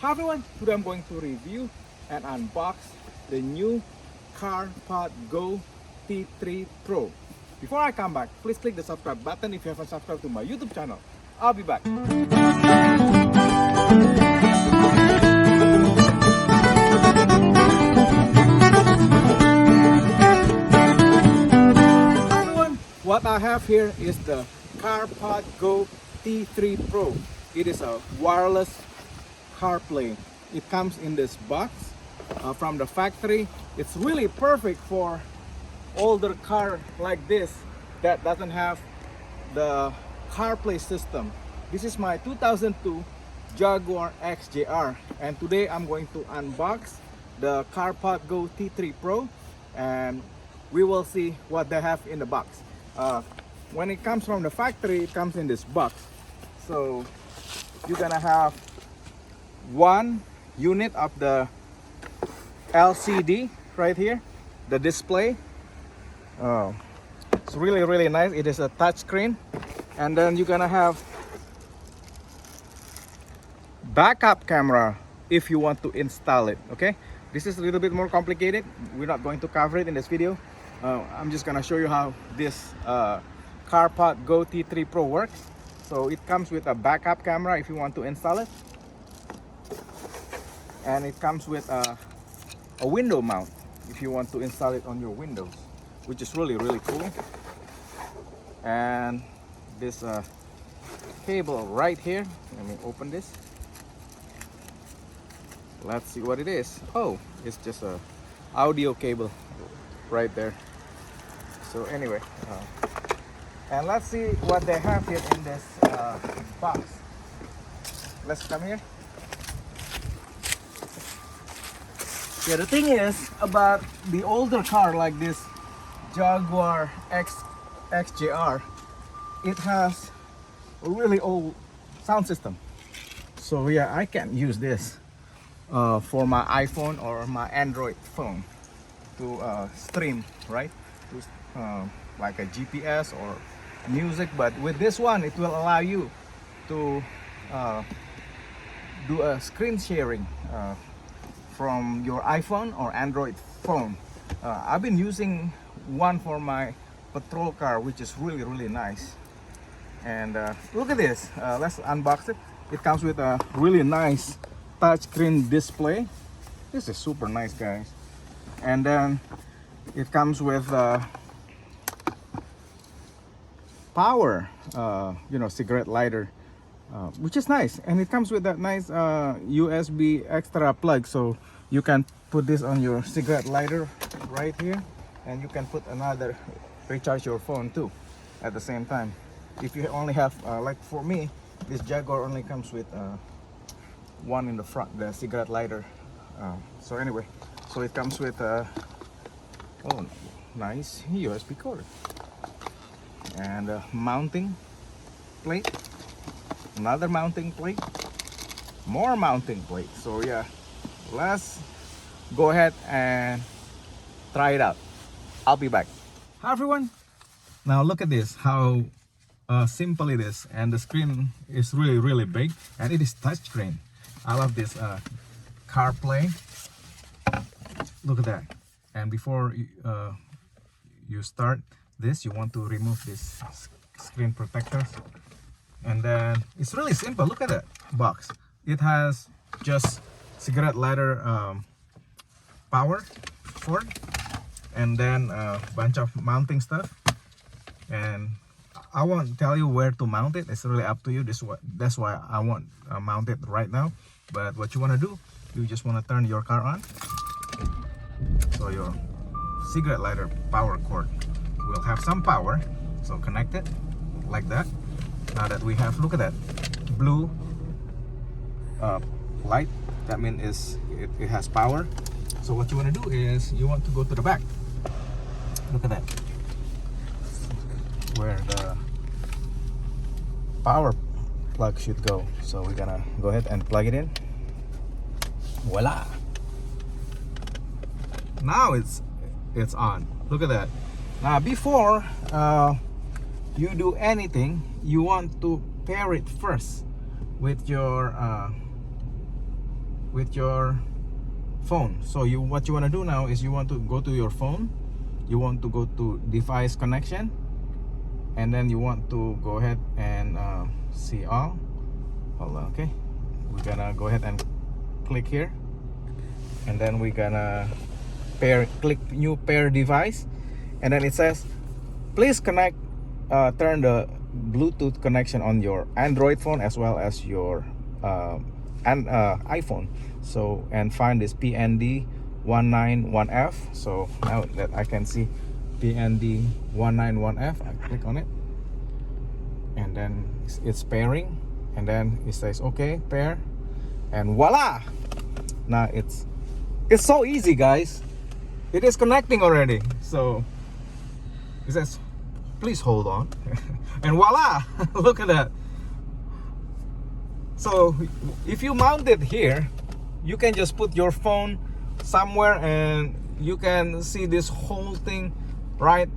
Hi everyone, today I'm going to review and unbox the new CarpodGo T3 Pro. Before I come back, please click the subscribe button if you haven't subscribed to my YouTube channel. I'll be back. Hi everyone, what I have here is the CarpodGo T3 Pro. It is a wireless CarPlay. It comes in this box from the factory. It's really perfect for older car like this that doesn't have the CarPlay system. This is my 2002 Jaguar XJR, and today I'm going to unbox the CarpodGo T3 Pro, and we will see what they have in the box. When it comes from the factory, it comes in this box. So you're gonna have one unit of the LCD right here, the display. It's really nice. It is a touch screen, and then you're gonna have backup camera if you want to install it. Okay, this is a little bit more complicated. We're not going to cover it in this video. I'm just gonna show you how this CarpodGo T3 Pro works. So it comes with a backup camera if you want to install it, and it comes with a window mount if you want to install it on your windows, which is really cool. And this cable right here, let me open this. Let's see what it is. Oh, it's just a audio cable right there. So anyway, and let's see what they have here in this box. Let's come here. Yeah, the thing is about the older car like this Jaguar XJR, it has a really old sound system. So yeah, I can't use this for my iPhone or my Android phone to stream, right? To like a GPS or music. But with this one, it will allow you to do a screen sharing from your iPhone or Android phone. I've been using one for my patrol car, which is really nice. And look at this. Let's unbox it. It comes with a really nice touchscreen display. This is super nice, guys. And then it comes with power, cigarette lighter, which is nice. And it comes with that nice USB extra plug, so you can put this on your cigarette lighter right here, and you can put another, recharge your phone too at the same time. If you only have like for me, this Jaguar only comes with one in the front, the cigarette lighter. So anyway, so it comes with oh, nice USB cord and a mounting plate, another mounting plate, more mounting plate. So yeah, let's go ahead and try it out. I'll be back. Hi everyone, now look at this, how simple it is, and the screen is really big, and it is touchscreen. I love this CarPlay. Look at that. And before you start this, you want to remove this screen protector, and then it's really simple. Look at that box. It has just cigarette lighter power cord, and then a bunch of mounting stuff. And I won't tell you where to mount it. It's really up to you. That's why I won't mount it right now. But what you want to do, you just want to turn your car on, so your cigarette lighter power cord will have some power. So connect it like that. Now that we have, look at that blue light, that means it has power. So what you want to do is you want to go to the back. Look at that, where the power plug should go. So we're gonna go ahead and plug it in. Voila, now it's on. Look at that. Now before you do anything, you want to pair it first with your with your phone. So what you want to do now is you want to go to your phone, you want to go to device connection, and then you want to go ahead and see all. Hold on, okay, we're gonna go ahead and click here, and then we're gonna click new pair device, and then it says please connect, turn the Bluetooth connection on your Android phone as well as your iPhone. So, and find this PND 191F. So now that I can see PND 191F, I click on it, and then it's pairing, and then it says okay, pair, and voila, now it's so easy, guys. It is connecting already. So it says please hold on and voila. Look at that. So if you mount it here, you can just put your phone somewhere and you can see this whole thing right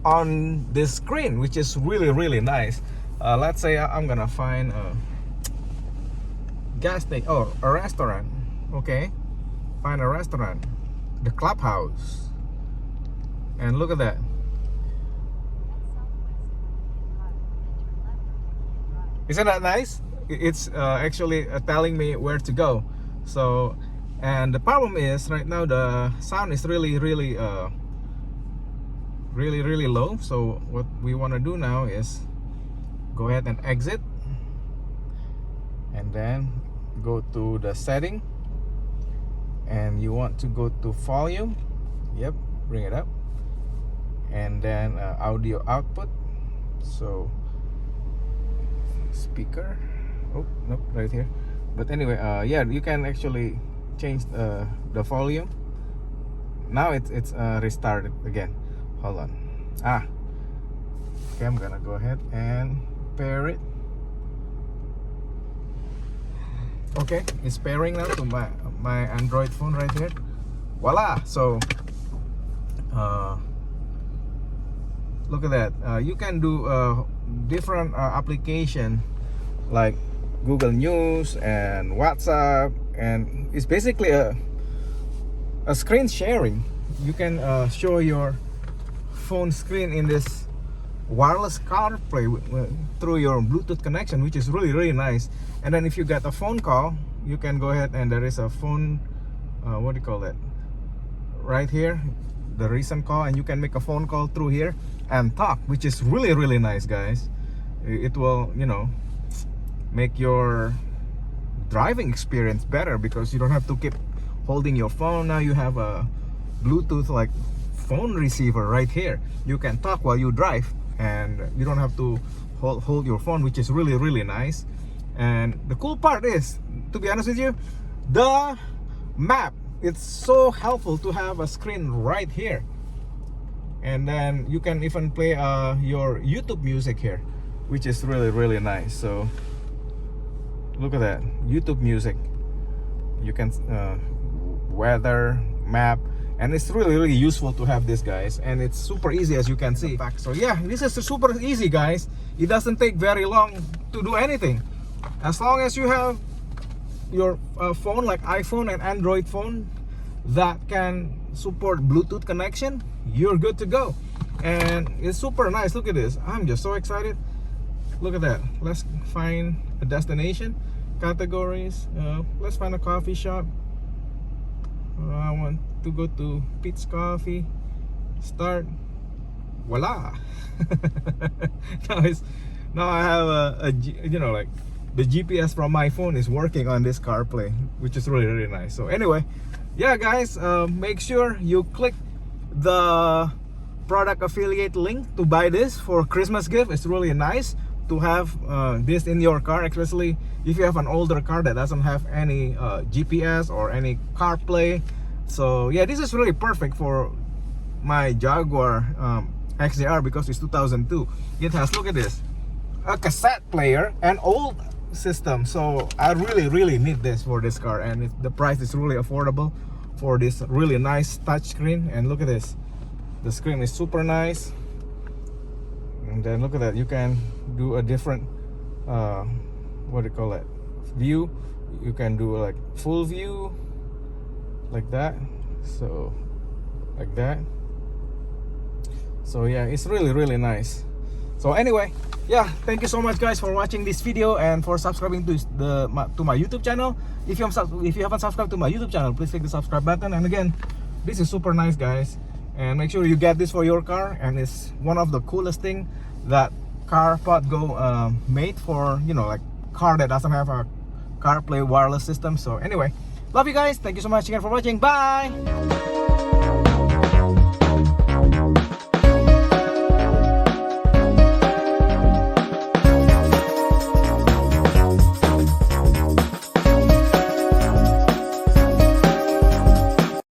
on the screen, which is really nice. Let's say I'm gonna find a gas station or a restaurant. Okay, find a restaurant, the Clubhouse, and look at that. Isn't that nice? It's actually telling me where to go. So, and the problem is right now the sound is really low. So what we want to do now is go ahead and exit, and then go to the setting, and you want to go to volume. Yep, bring it up, and then audio output. So speaker, oh nope, right here. But anyway, yeah, you can actually change the volume. Now it's restarted again. Hold on. Okay, I'm gonna go ahead and pair it. Okay, it's pairing now to my Android phone right here. Voila. So look at that. You can do different application like Google News and WhatsApp, and it's basically a screen sharing. You can show your phone screen in this Wireless Carplay through your Bluetooth connection, which is really nice. And then if you get a phone call, you can go ahead and there is a phone, what do you call that, right here, the recent call, and you can make a phone call through here and talk, which is really nice, guys. It will, you know, make your driving experience better because you don't have to keep holding your phone. Now you have a Bluetooth like phone receiver right here. You can talk while you drive, and you don't have to hold your phone, which is really nice. And the cool part is, to be honest with you, the map, it's so helpful to have a screen right here, and then you can even play your YouTube music here, which is really nice. So look at that, YouTube music. You can weather, map, and it's really useful to have this, guys. And it's super easy, as you can see. So yeah, this is super easy, guys. It doesn't take very long to do anything. As long as you have your phone like iPhone and Android phone that can support Bluetooth connection, you're good to go. And it's super nice. Look at this. I'm just so excited. Look at that. Let's find a destination, categories. Let's find a coffee shop. I want to go to Pete's Coffee. Start. Voila. now I have a you know, like the GPS from my phone is working on this CarPlay, which is really nice. So anyway, yeah, guys, make sure you click the product affiliate link to buy this for Christmas gift. It's really nice to have this in your car, especially if you have an older car that doesn't have any GPS or any CarPlay. So yeah, this is really perfect for my Jaguar XJR because it's 2002. It has, look at this, a cassette player and old system. So I really need this for this car, and the price is really affordable for this really nice touchscreen. And look at this, the screen is super nice. And then look at that, you can do a different what do you call it, view You can do like full view like that, so like that. So yeah, it's really nice. So anyway, yeah, thank you so much guys for watching this video and for subscribing to my YouTube channel. If you haven't subscribed to my YouTube channel, please click the subscribe button. And again, this is super nice guys, and make sure you get this for your car. And it's one of the coolest thing that CarpodGo made for, you know, like car that doesn't have a CarPlay wireless system. So anyway, love you guys, thank you so much again for watching. Bye.